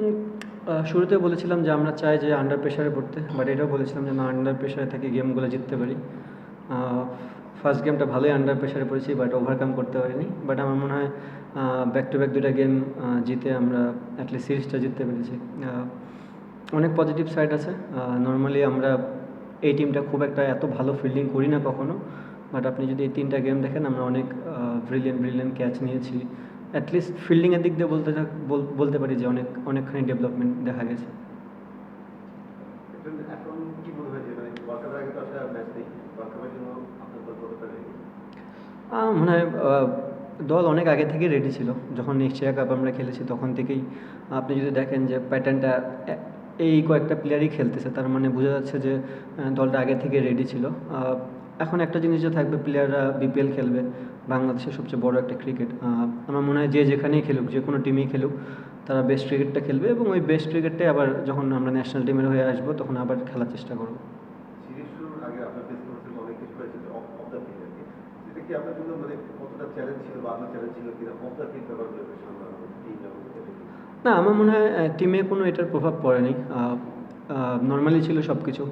উম শুরুতে বলেছিলাম যে আমরা চাই যে আন্ডার প্রেশারে পড়তে, বাট এটাও বলেছিলাম যে না, আন্ডার প্রেশারে থেকে গেমগুলো জিততে পারি। ফার্স্ট গেমটা ভালোই আন্ডার প্রেশারে পড়েছি, বাট ওভারকাম করতে পারিনি। বাট আমার মনে হয় ব্যাক টু ব্যাক দুটা গেম জিতে আমরা অ্যাটলিস্ট সিরিজটা জিততে পেরেছি। অনেক পজিটিভ সাইড আছে। নর্মালি আমরা এই টিমটা খুব একটা এত ভালো ফিল্ডিং করি না কখনো, বাট আপনি যদি এই 3টা গেম দেখেন আমরা অনেক ব্রিলিয়েন্ট ক্যাচ নিয়েছি। অ্যাটলিস্ট ফিল্ডিংয়ের দিক দিয়ে বলতে পারি যে অনেকখানি ডেভেলপমেন্ট দেখা গেছে। এখন কি মনে হয় যে মানে ওয়ার্ল্ড কাপের আগে তো আসলে ম্যাচ নেই, ওয়ার্ল্ড কাপের জন্য আপনার দল কতটা ready? মনে হয় দল অনেক আগে থেকেই রেডি ছিল। যখন এশিয়া কাপ আমরা খেলেছি তখন থেকেই আপনি যদি দেখেন যে প্যাটার্নটা এই কয়েকটা প্লেয়ারই খেলতেছে, তার মানে বোঝা যাচ্ছে যে দলটা আগে থেকে রেডি ছিল। এখন একটা জিনিস যে থাকবে, প্লেয়াররা বিপিএল খেলবে, বাংলাদেশের সবচেয়ে বড় একটা ক্রিকেট। আমার মনে হয় যে যেখানেই খেলুক, যে কোনো টিমেই খেলুক, তারা বেস্ট ক্রিকেটটা খেলবে এবং ওই বেস্ট ক্রিকেটটাই আবার যখন আমরা ন্যাশনাল টিমের হয়ে আসবো তখন আবার খেলার চেষ্টা করবো। সিরিজ শুরুর আগে আপনার ফেস করেছিলেন অনেক কিছু হয়েছিল অফ দ্য ফিল্ড আর কি। এটা কি আপনার জন্য মানে কতটা চ্যালেঞ্জ ছিল বা আপনার চ্যালেঞ্জ ছিল কিনা অফ দ্য ফিল্ড ব্যাপারগুলো একটু সামলানো টিম এবং না, আমার মনে হয় টিমে কোনো এটার প্রভাব পড়েনি। নর্মালি ছিল সব কিছু।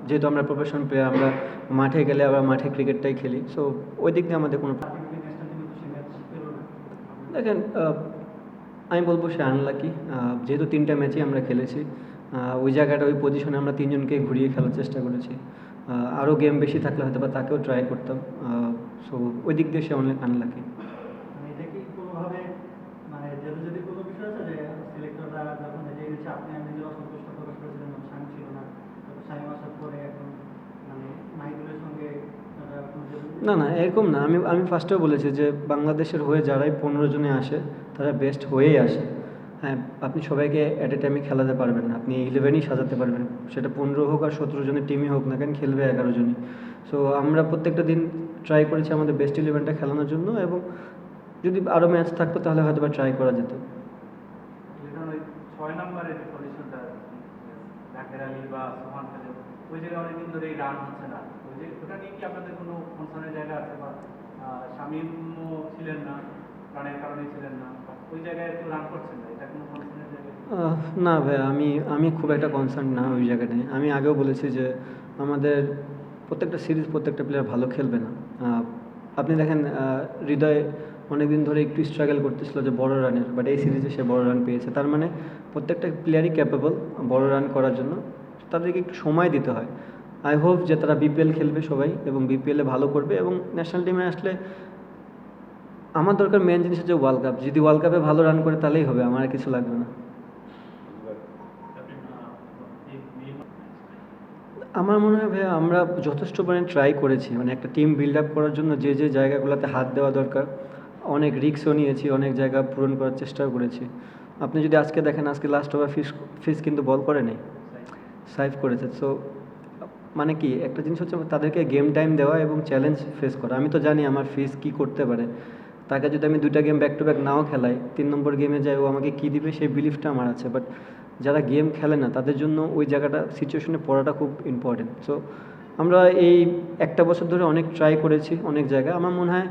যেহেতু আমরা প্রফেশনাল প্লেয়ার, আমরা মাঠে গেলে আবার মাঠে ক্রিকেটটাই খেলি, সো ওই দিক দিয়ে আমাদের কোনো দেখেন, আমি বলবো সে আনলাকি। যেহেতু 3টা ম্যাচই আমরা খেলেছি, ওই জায়গাটা ওই পজিশনে আমরা 3জনকে ঘুরিয়ে খেলার চেষ্টা করেছি। আরও গেম বেশি থাকলে হয়তো বা তাকেও ট্রাই করতাম। সো ওই দিক দিয়ে সে অনেক আনলাকি। মানে এটা কি কোনোভাবে মানে যদি কোনো বিষয় আছে যে সিলেক্টররা যখন এগিয়ে গেছে আপনি নিজেও অসন্তুষ্ট প্রকাশ করেছিলেন, শামীম ছিল না, তারপর শামীম আসার পরে এখন মানে মাহিদুলের সঙ্গে না না, এরকম না। আমি ফার্স্টেও বলেছি যে বাংলাদেশের হয়ে যারাই 15 জনে আসে তারা বেস্ট হয়েই আসে। হ্যাঁ, আপনি সবাইকে অ্যাট এ টাইমে খেলাতে পারবেন না, আপনি 11ই সাজাতে পারবেন, সেটা 15 হোক আর 17 জনের টিমই হোক না কেন, খেলবে 11 জনই। সো আমরা প্রত্যেকটা দিন ট্রাই করেছি আমাদের বেস্ট 11টা খেলানোর জন্য, এবং যদি আরও ম্যাচ থাকতো তাহলে হয়তো বা ট্রাই করা যেত। ওই 6 নম্বরের যে পজিশনটা জাকের আলী বা সোহান খালেদ, ওই জায়গায় অনেকদিন ধরে রান হচ্ছে না, ওই যে ওটা নিয়ে কি আপনাদের কোনো কনসার্নের জায়গা আছে? বা শামীমও ছিলেন না, রানের কারণেই ছিলেন না, ওই জায়গায় একটু রান করছেন না, এটা কোনো কনসার্নের জায়গা? না ভাই, আমি খুব একটা কনসার্ন না ওই জায়গাটায়। আমি আগেও বলেছি যে আমাদের প্রত্যেকটা সিরিজ প্রত্যেকটা প্লেয়ার ভালো খেলবে না। আপনি দেখেন, হৃদয় অনেকদিন ধরে একটু স্ট্রাগল করতেছিল যে বড় রানের, বাট এই সিরিজে সে বড় রান পেয়েছে। তার মানে প্রত্যেকটা প্লেয়ারই ক্যাপেবল বড় রান করার জন্য, তাদেরকে একটু সময় দিতে হয়। আই হোপ যে তারা বিপিএল খেলবে সবাই এবং বিপিএলে ভালো করবে, এবং ন্যাশনাল টিমে আসলে আমার দরকার মেন জিনিস হচ্ছে ওয়ার্ল্ড কাপ। যদি ওয়ার্ল্ড কাপে ভালো রান করে তাহলেই হবে, আমার আর কিছু লাগবে না। আমার মনে হয় ভাইয়া আমরা যথেষ্ট পরিমাণে ট্রাই করেছি, মানে একটা টিম বিল্ড আপ করার জন্য যে যে জায়গাগুলোতে হাত দেওয়া দরকার, অনেক রিস্কও নিয়েছি, অনেক জায়গা পূরণ করার চেষ্টাও করেছি। আপনি যদি আজকে দেখেন, আজকে লাস্ট ওভার ফিস কিন্তু বল করে নেই, সাইভ করেছে। সো মানে কি, একটা জিনিস হচ্ছে তাদেরকে গেম টাইম দেওয়া এবং চ্যালেঞ্জ ফেস করা। আমি তো জানি আমার ফিস কি করতে পারে, তাকে যদি আমি 2টা গেম ব্যাক টু ব্যাক নাও খেলাই, 3 নম্বর গেমে যাই ও আমাকে কী দিবে সেই বিলিফটা আমার আছে। বাট যারা গেম খেলে না তাদের জন্য ওই জায়গাটা সিচুয়েশনে পড়াটা খুব ইম্পর্টেন্ট। সো আমরা এই একটা বছর ধরে অনেক ট্রাই করেছি অনেক জায়গায়। আমার মনে হয়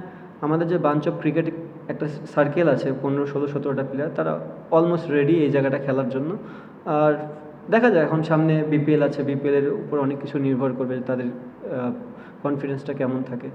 আমাদের যে বাঞ্চ অফ ক্রিকেট একটা সার্কেল আছে, 15, 16, 17টা প্লেয়ার, তারা অলমোস্ট রেডি এই জায়গাটা খেলার জন্য। আর দেখা যায় এখন সামনে বিপিএল আছে, বিপিএলের উপর অনেক কিছু নির্ভর করবে, তাদের কনফিডেন্সটা কেমন থাকে।